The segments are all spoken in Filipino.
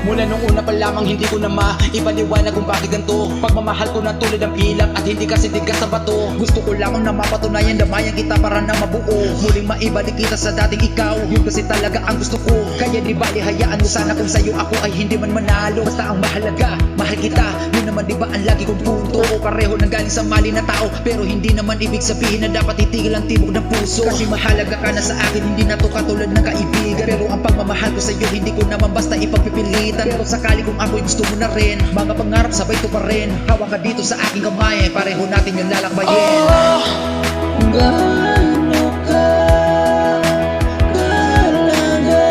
Mula nung una pa lamang hindi ko na maipaliwanag kung bakit ganito. Pagmamahal ko na tulad ng pilak at hindi kasi tigas sa bato. Gusto ko lamang na mapatunayan, damayan kita para na mabuo. Muling maibalik kita sa dating ikaw, yun kasi talaga ang gusto ko. Kaya di bali hayaan mo sana kung sa'yo ako ay hindi man manalo. Basta ang mahalaga, mahal kita, yun naman di ba ang lagi kong punto. Pareho nang galing sa mali na tao, pero hindi naman ibig sabihin na dapat itigil ang tibok ng puso. Kasi mahalaga ka na sa akin, hindi na to katulad ng kaibigan. Pero ang pagmamahal ko sa'yo hindi ko naman basta ipagpipilitan. Pero sakali kung ako'y gusto mo na rin, mga pangarap sabay ko pa rin. Hawak ka dito sa aking kamay, pareho natin yung lalakbayin. Gaano ka kahalaga,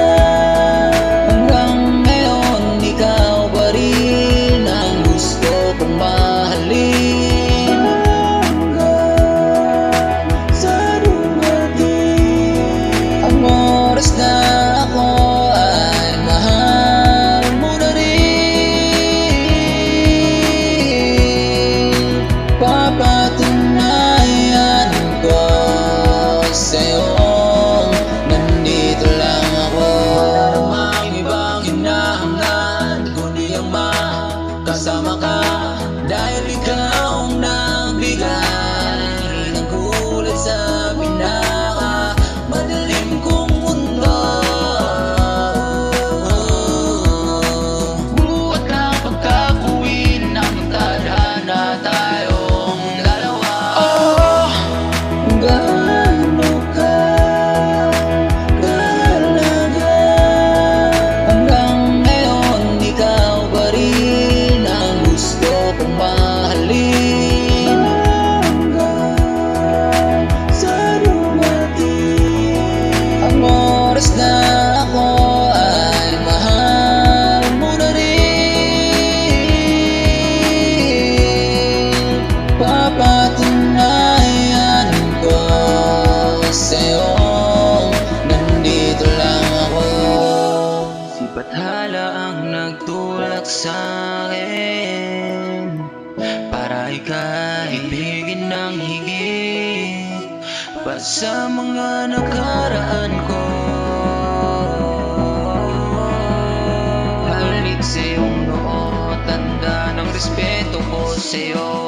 hanggang ngayon ikaw pa rin ang gusto kong mahalin. Hanggang sa dumating ang oras na ako ay mahal mo na rin. Papatunayan ko sa'yo, nandito lang ako. Wala namang ibang hinahangad kundi ang makasama ka, dahil ikaw ang nagbigay ng kulay sa pinaka madilim kong mundo. Buhat ng pagkakuwin ng tadhana tayong dalawa. Gaano ka kahalaga, hanggang ngayon ikaw pa rin ang gusto kong mahalin. Hanggang sa dumating ang oras na ako ay mahal mo na rin. Papatunayan ko sa'yo, nandito lang ako. Si Bathala ang nagtulak sa'kin para ika'y ibigin ng higit pa sa mga nakaraan ko. Halik sa iyong noo, tanda ng respeto ko sa'yo.